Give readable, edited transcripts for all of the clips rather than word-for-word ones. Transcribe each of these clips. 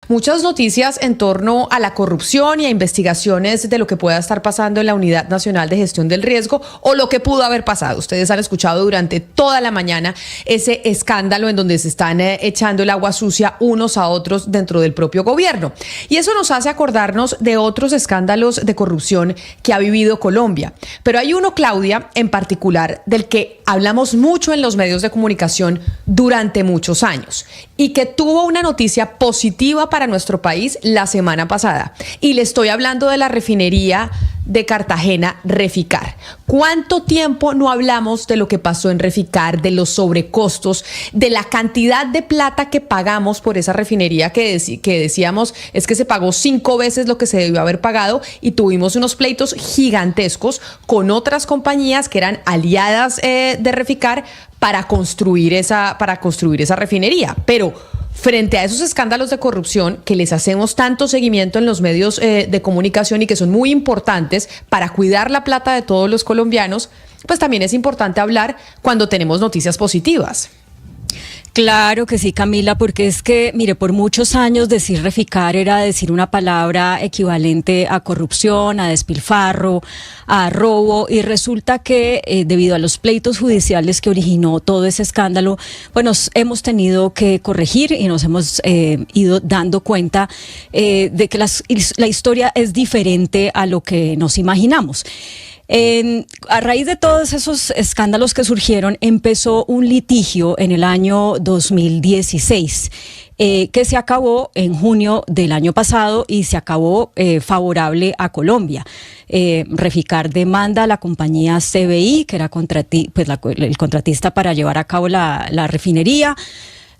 Muchas noticias en torno a la corrupción y a investigaciones de lo que pueda estar pasando en la Unidad Nacional de Gestión del Riesgo o lo que pudo haber pasado. Ustedes han escuchado durante toda la mañana ese escándalo en donde se están echando el agua sucia unos a otros dentro del propio gobierno. Y eso nos hace acordarnos de otros escándalos de corrupción que ha vivido Colombia. Pero hay uno, Claudia, en particular, del que hablamos mucho en los medios de comunicación durante muchos años y que tuvo una noticia positiva para nuestro país la semana pasada. Y le estoy hablando de la refinería de Cartagena, Reficar. ¿Cuánto tiempo no hablamos de lo que pasó en Reficar, de los sobrecostos, de la cantidad de plata que pagamos por esa refinería que decíamos es que se pagó 5 veces lo que se debió haber pagado y tuvimos unos pleitos gigantescos con otras compañías que eran aliadas de Reficar para construir esa refinería? Pero frente a esos escándalos de corrupción que les hacemos tanto seguimiento en los medios de comunicación y que son muy importantes para cuidar la plata de todos los colombianos, pues también es importante hablar cuando tenemos noticias positivas. Claro que sí, Camila, porque es que, mire, por muchos años decir Reficar era decir una palabra equivalente a corrupción, a despilfarro, a robo, y resulta que debido a los pleitos judiciales que originó todo ese escándalo, pues nos hemos tenido que corregir y nos hemos ido dando cuenta de que la historia es diferente a lo que nos imaginamos. A raíz de todos esos escándalos que surgieron, empezó un litigio en el año 2016 que se acabó en junio del año pasado y se acabó favorable a Colombia. Reficar demanda a la compañía CBI, que era el contratista para llevar a cabo la refinería.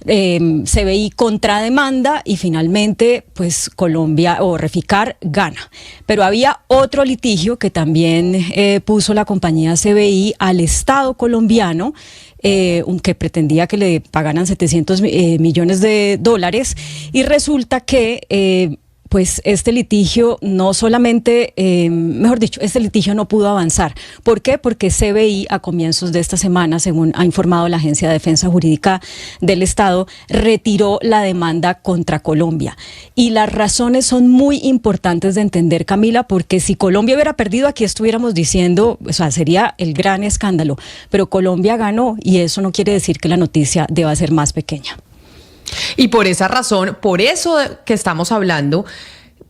CBI contrademanda y finalmente pues Colombia o Reficar gana. Pero había otro litigio que también puso la compañía CBI al Estado colombiano, que pretendía que le pagaran 700 millones de dólares, y resulta que pues este litigio no solamente, mejor dicho, este litigio no pudo avanzar. ¿Por qué? Porque CBI a comienzos de esta semana, según ha informado la Agencia de Defensa Jurídica del Estado, retiró la demanda contra Colombia. Y las razones son muy importantes de entender, Camila, porque si Colombia hubiera perdido, aquí estuviéramos diciendo, o sea, sería el gran escándalo. Pero Colombia ganó y eso no quiere decir que la noticia deba ser más pequeña. Y por esa razón, por eso que estamos hablando,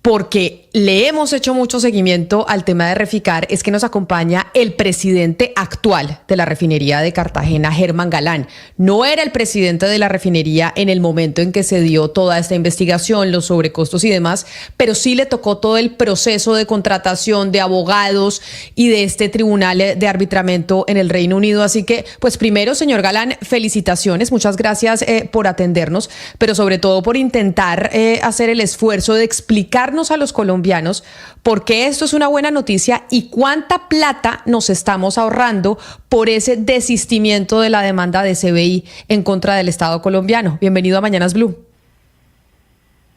porque le hemos hecho mucho seguimiento al tema de Reficar, es que nos acompaña el presidente actual de la refinería de Cartagena, Germán Galán. No era el presidente de la refinería en el momento en que se dio toda esta investigación, los sobrecostos y demás, pero sí le tocó todo el proceso de contratación de abogados y de este tribunal de arbitramiento en el Reino Unido. Así que, pues primero, señor Galán, felicitaciones, muchas gracias por atendernos, pero sobre todo por intentar hacer el esfuerzo de explicarnos a los colombianos por qué esto es una buena noticia y cuánta plata nos estamos ahorrando por ese desistimiento de la demanda de CBI en contra del Estado colombiano. Bienvenido a Mañanas Blue.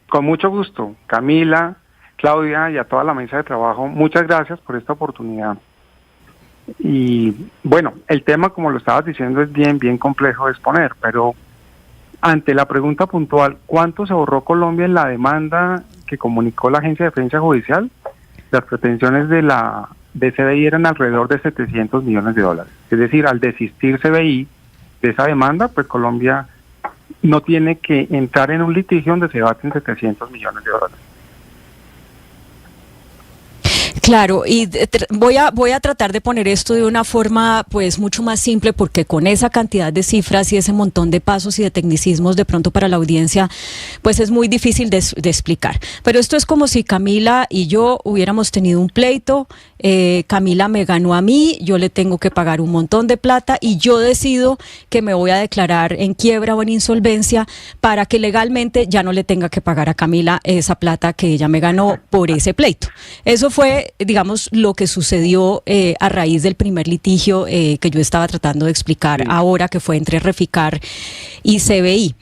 Con mucho gusto, Camila, Claudia y a toda la mesa de trabajo, muchas gracias por esta oportunidad. Y bueno, el tema, como lo estabas diciendo, es bien complejo de exponer, pero ante la pregunta puntual, ¿cuánto se ahorró Colombia en la demanda que comunicó la Agencia de Defensa Judicial? Las pretensiones de CBI eran alrededor de 700 millones de dólares. Es decir, al desistir CBI de esa demanda, pues Colombia no tiene que entrar en un litigio donde se baten 700 millones de dólares. Claro, y voy a tratar de poner esto de una forma pues mucho más simple, porque con esa cantidad de cifras y ese montón de pasos y de tecnicismos de pronto para la audiencia pues es muy difícil de explicar. Pero esto es como si Camila y yo hubiéramos tenido un pleito, Camila me ganó a mí, yo le tengo que pagar un montón de plata y yo decido que me voy a declarar en quiebra o en insolvencia para que legalmente ya no le tenga que pagar a Camila esa plata que ella me ganó por ese pleito. Eso fue, digamos, lo que sucedió a raíz del primer litigio que yo estaba tratando de explicar ahora, que fue entre Reficar y CBI.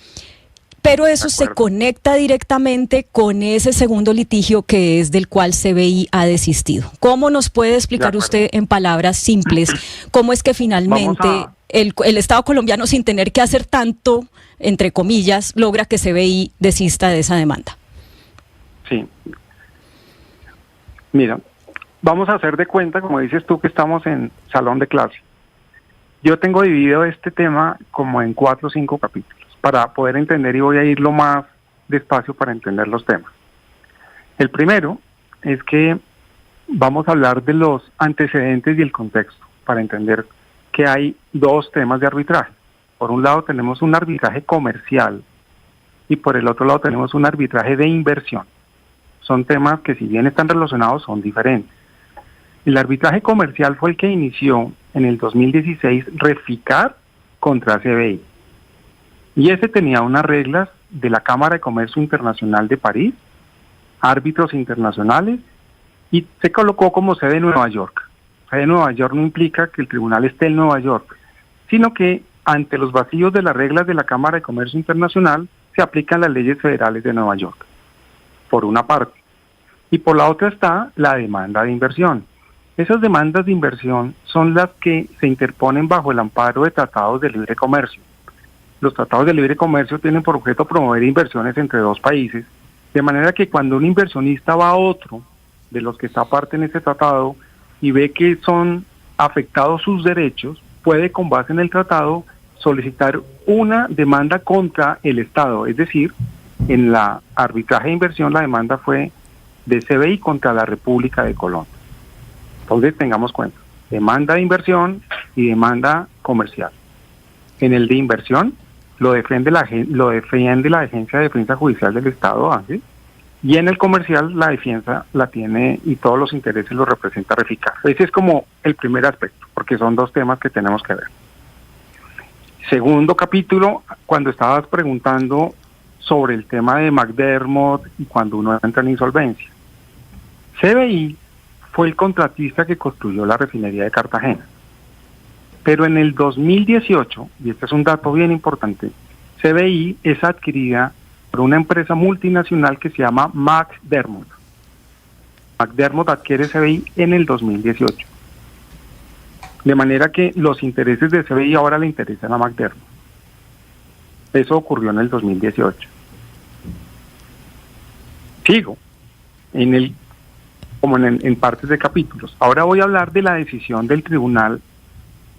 Pero eso se conecta directamente con ese segundo litigio que es del cual CBI ha desistido. ¿Cómo nos puede explicar usted en palabras simples cómo es que finalmente el Estado colombiano, sin tener que hacer tanto, entre comillas, logra que CBI desista de esa demanda? Sí. Mira, vamos a hacer de cuenta, como dices tú, que estamos en salón de clase. Yo tengo dividido este tema como en 4 o 5 capítulos para poder entender, y voy a irlo más despacio para entender los temas. El primero es que vamos a hablar de los antecedentes y el contexto para entender que hay 2 temas de arbitraje. Por un lado tenemos un arbitraje comercial y por el otro lado tenemos un arbitraje de inversión. Son temas que, si bien están relacionados, son diferentes. El arbitraje comercial fue el que inició en el 2016 Reficar contra CBI. Y ese tenía unas reglas de la Cámara de Comercio Internacional de París, árbitros internacionales, y se colocó como sede de Nueva York. Sede de Nueva York no implica que el tribunal esté en Nueva York, sino que ante los vacíos de las reglas de la Cámara de Comercio Internacional se aplican las leyes federales de Nueva York, por una parte. Y por la otra está la demanda de inversión. Esas demandas de inversión son las que se interponen bajo el amparo de tratados de libre comercio. Los tratados de libre comercio tienen por objeto promover inversiones entre 2 países, de manera que cuando un inversionista va a otro de los que está parte en ese tratado y ve que son afectados sus derechos, puede, con base en el tratado, solicitar una demanda contra el Estado. Es decir, en la arbitraje de inversión la demanda fue de CBI contra la República de Colombia. Entonces tengamos cuenta, demanda de inversión y demanda comercial. En el de inversión lo defiende la Agencia de Defensa Judicial del Estado, ANJE, y en el comercial la defensa la tiene y todos los intereses los representa Reficar. Ese es como el primer aspecto, porque son 2 temas que tenemos que ver. Segundo capítulo, cuando estabas preguntando sobre el tema de McDermott y cuando uno entra en insolvencia. CBI fue el contratista que construyó la refinería de Cartagena. Pero en el 2018, y este es un dato bien importante, CBI es adquirida por una empresa multinacional que se llama McDermott. McDermott adquiere CBI en el 2018. De manera que los intereses de CBI ahora le interesan a McDermott. Eso ocurrió en el 2018. Sigo en partes de capítulos. Ahora voy a hablar de la decisión del Tribunal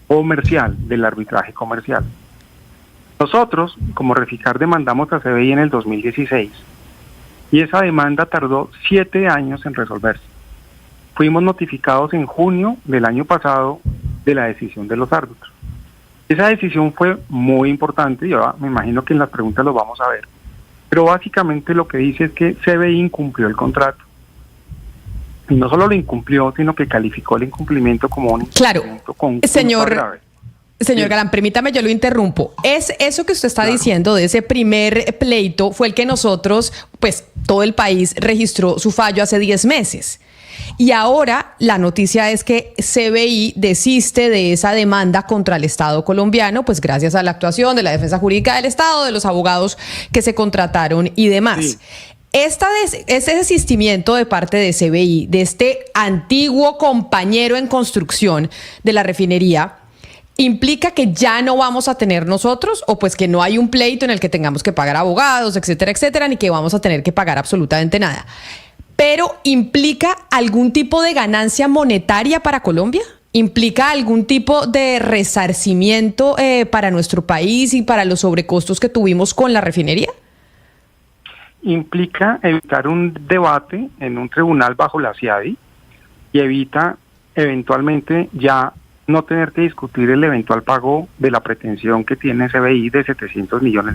Comercial, del arbitraje comercial. Nosotros, como Reficar, demandamos a CBI en el 2016 y esa demanda tardó 7 años en resolverse. Fuimos notificados en junio del año pasado de la decisión de los árbitros. Esa decisión fue muy importante, yo me imagino que en las preguntas lo vamos a ver, pero básicamente lo que dice es que CBI incumplió el contrato. Y no solo lo incumplió, sino que calificó el incumplimiento como un incumplimiento con culpa grave. Señor Galán, permítame, yo lo interrumpo. Es eso que usted está diciendo de ese primer pleito fue el que nosotros, pues todo el país registró su fallo hace 10 meses. Y ahora la noticia es que CBI desiste de esa demanda contra el Estado colombiano, pues gracias a la actuación de la Defensa Jurídica del Estado, de los abogados que se contrataron y demás. Sí. Ese desistimiento de parte de CBI, de este antiguo compañero en construcción de la refinería, ¿implica que ya no vamos a tener nosotros, o pues que no hay un pleito en el que tengamos que pagar abogados, etcétera, etcétera, ni que vamos a tener que pagar absolutamente nada? ¿Pero implica algún tipo de ganancia monetaria para Colombia? ¿Implica algún tipo de resarcimiento para nuestro país y para los sobrecostos que tuvimos con la refinería? Implica evitar un debate en un tribunal bajo la CIADI y evita eventualmente ya no tener que discutir el eventual pago de la pretensión que tiene CBI de $700 millones,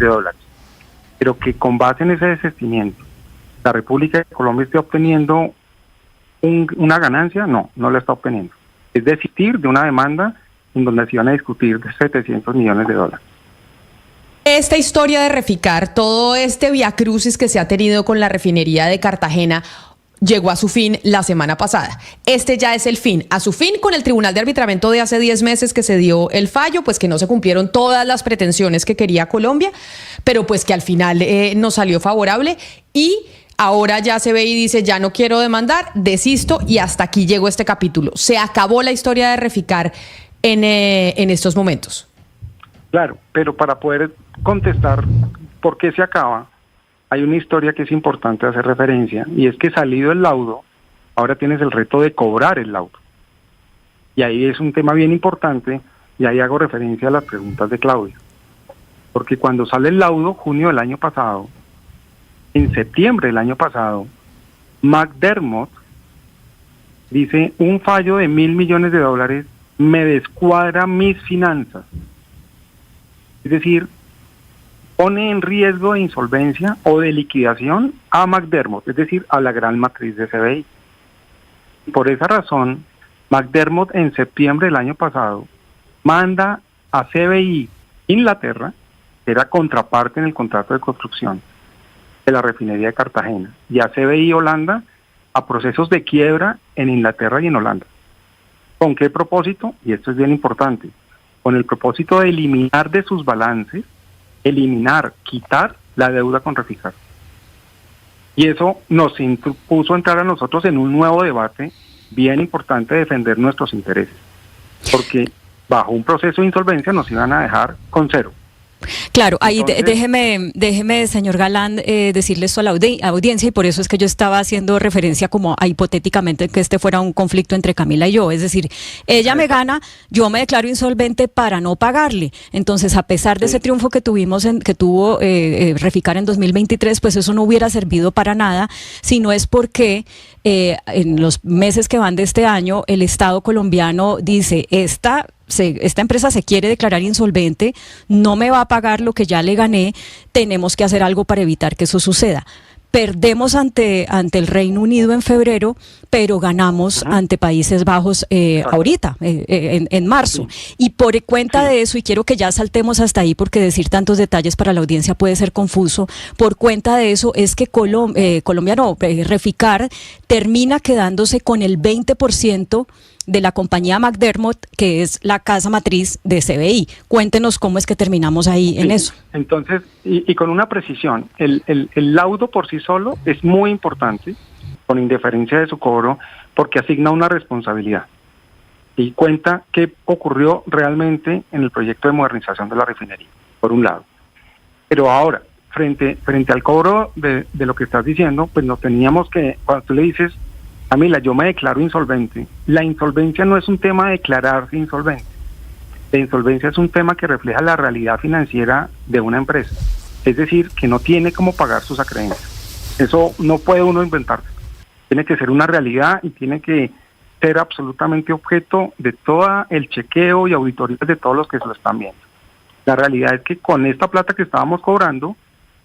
pero que con base en ese desistimiento la República de Colombia esté obteniendo una ganancia. No la está obteniendo. Es desistir de una demanda en donde se iban a discutir de $700 millones. Esta historia de Reficar, todo este viacrucis que se ha tenido con la refinería de Cartagena, llegó a su fin la semana pasada. Este ya es el fin. A su fin con el Tribunal de Arbitramiento de hace 10 meses que se dio el fallo, pues que no se cumplieron todas las pretensiones que quería Colombia, pero pues que al final nos salió favorable y ahora ya CBI dice, ya no quiero demandar, desisto y hasta aquí llegó este capítulo. Se acabó la historia de Reficar en estos momentos. Claro, pero para poder contestar por qué se acaba, hay una historia que es importante hacer referencia, y es que salido el laudo, ahora tienes el reto de cobrar el laudo. Y ahí es un tema bien importante, y ahí hago referencia a las preguntas de Claudia. Porque cuando sale el laudo, junio del año pasado, en septiembre del año pasado, McDermott dice, un fallo de $1.000 millones me descuadra mis finanzas. Es decir, pone en riesgo de insolvencia o de liquidación a McDermott, es decir, a la gran matriz de CBI. Por esa razón, McDermott en septiembre del año pasado manda a CBI Inglaterra, que era contraparte en el contrato de construcción de la refinería de Cartagena, y a CBI Holanda a procesos de quiebra en Inglaterra y en Holanda. ¿Con qué propósito? Y esto es bien importante, con el propósito de eliminar de sus balances, quitar la deuda con Reficar. Y eso nos puso a entrar a nosotros en un nuevo debate bien importante de defender nuestros intereses, porque bajo un proceso de insolvencia nos iban a dejar con cero. Claro, ahí Entonces, déjeme, señor Galán, decirle esto a la audiencia, y por eso es que yo estaba haciendo referencia como a hipotéticamente que este fuera un conflicto entre Camila y yo. Es decir, ella me gana, yo me declaro insolvente para no pagarle. Entonces, a pesar de ese triunfo que tuvo Reficar en 2023, pues eso no hubiera servido para nada, si no es porque en los meses que van de este año, el Estado colombiano dice, esta empresa se quiere declarar insolvente, no me va a pagar lo que ya le gané, tenemos que hacer algo para evitar que eso suceda. Perdemos ante el Reino Unido en febrero, pero ganamos ante Países Bajos ahorita, en marzo. Y por cuenta de eso, y quiero que ya saltemos hasta ahí porque decir tantos detalles para la audiencia puede ser confuso, por cuenta de eso es que Reficar termina quedándose con el 20% de la compañía McDermott, que es la casa matriz de CBI. Cuéntenos cómo es que terminamos ahí en eso. Entonces, y con una precisión, el laudo por sí solo es muy importante, con indeferencia de su cobro, porque asigna una responsabilidad y cuenta qué ocurrió realmente en el proyecto de modernización de la refinería, por un lado. Pero ahora, frente al cobro de lo que estás diciendo, pues nos teníamos que, cuando tú le dices, Camila, yo me declaro insolvente. La insolvencia no es un tema de declararse insolvente. La insolvencia es un tema que refleja la realidad financiera de una empresa. Es decir, que no tiene cómo pagar sus acreencias. Eso no puede uno inventarse. Tiene que ser una realidad y tiene que ser absolutamente objeto de todo el chequeo y auditorías de todos los que se lo están viendo. La realidad es que con esta plata que estábamos cobrando,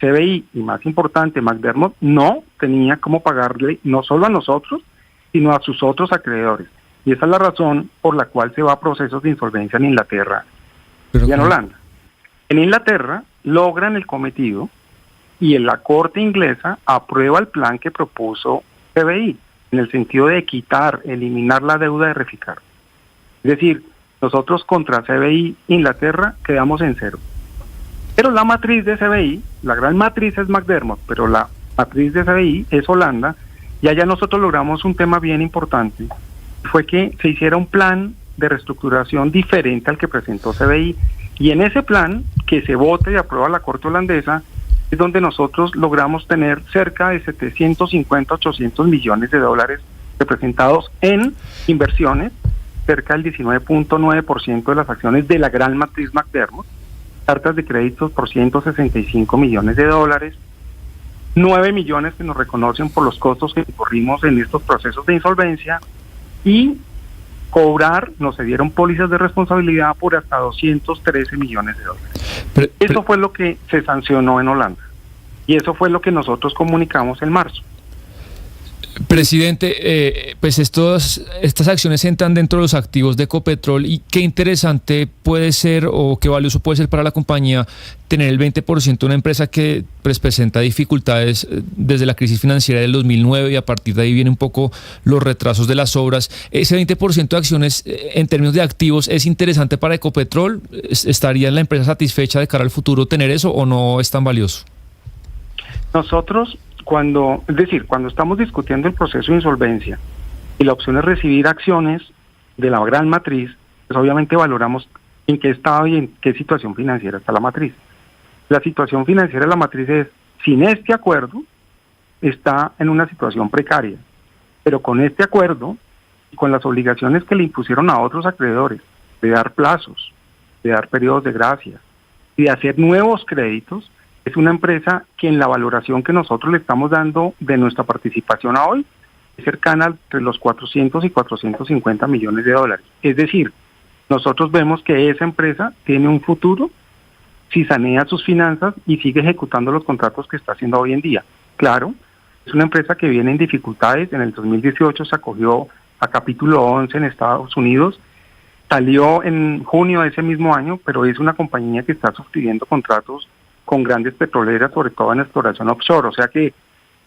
CBI y más importante, McDermott, no tenía cómo pagarle no solo a nosotros, sino a sus otros acreedores. Y esa es la razón por la cual se va a procesos de insolvencia en Inglaterra y en Holanda. En Inglaterra logran el cometido y la Corte inglesa aprueba el plan que propuso CBI, en el sentido de eliminar la deuda de Reficar. Es decir, nosotros contra CBI Inglaterra quedamos en cero. Pero la matriz de CBI, la gran matriz es McDermott, pero la matriz de CBI es Holanda, y allá nosotros logramos un tema bien importante, fue que se hiciera un plan de reestructuración diferente al que presentó CBI, y en ese plan, que se vote y aprueba la Corte holandesa, es donde nosotros logramos tener cerca de 750, 800 millones de dólares representados en inversiones, cerca del 19.9% de las acciones de la gran matriz McDermott, cartas de créditos por 165 millones de dólares, 9 millones que nos reconocen por los costos que incurrimos en estos procesos de insolvencia, y nos se dieron pólizas de responsabilidad por hasta 213 millones de dólares. Eso fue lo que se sancionó en Holanda, y eso fue lo que nosotros comunicamos en marzo. Presidente, pues estas acciones entran dentro de los activos de Ecopetrol, y qué interesante puede ser o qué valioso puede ser para la compañía tener el 20% de una empresa que pues presenta dificultades desde la crisis financiera del 2009, y a partir de ahí vienen un poco los retrasos de las obras. Ese 20% de acciones en términos de activos es interesante para Ecopetrol. ¿Estaría la empresa satisfecha de cara al futuro tener eso o no es tan valioso? Nosotros, cuando estamos discutiendo el proceso de insolvencia y la opción es recibir acciones de la gran matriz, pues obviamente valoramos en qué estado y en qué situación financiera está la matriz. La situación financiera de la matriz es Sin este acuerdo está en una situación precaria, pero con este acuerdo y con las obligaciones que le impusieron a otros acreedores de dar plazos, de dar periodos de gracia y de hacer nuevos créditos, es una empresa que en la valoración que nosotros le estamos dando de nuestra participación a hoy es cercana entre los 400 y 450 millones de dólares. Es decir, nosotros vemos que esa empresa tiene un futuro si sanea sus finanzas y sigue ejecutando los contratos que está haciendo hoy en día. Claro, es una empresa que viene en dificultades. En el 2018 se acogió a capítulo 11 en Estados Unidos, salió en junio de ese mismo año, pero es una compañía que está suscribiendo contratos con grandes petroleras, sobre todo en exploración offshore. O sea que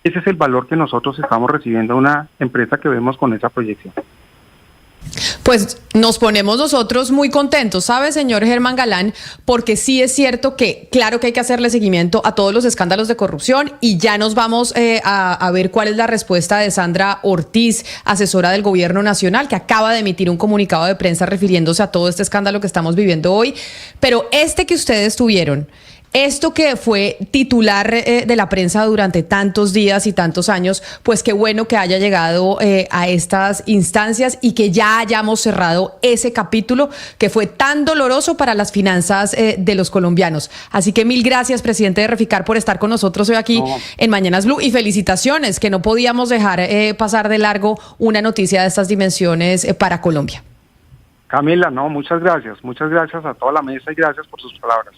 ese es el valor que nosotros estamos recibiendo de una empresa que vemos con esa proyección. Pues nos ponemos nosotros muy contentos, ¿sabe, señor Germán Galán? Porque sí es cierto que, claro que hay que hacerle seguimiento a todos los escándalos de corrupción y ya nos vamos a ver cuál es la respuesta de Sandra Ortiz, asesora del Gobierno Nacional, que acaba de emitir un comunicado de prensa refiriéndose a todo este escándalo que estamos viviendo hoy. Pero este que ustedes tuvieron, esto que fue titular de la prensa durante tantos días y tantos años, pues qué bueno que haya llegado a estas instancias y que ya hayamos cerrado ese capítulo que fue tan doloroso para las finanzas de los colombianos. Así que mil gracias, presidente de Reficar, por estar con nosotros hoy aquí en Mañanas Blue, y felicitaciones, que no podíamos dejar pasar de largo una noticia de estas dimensiones para Colombia. Camila, no, muchas gracias a toda la mesa y gracias por sus palabras.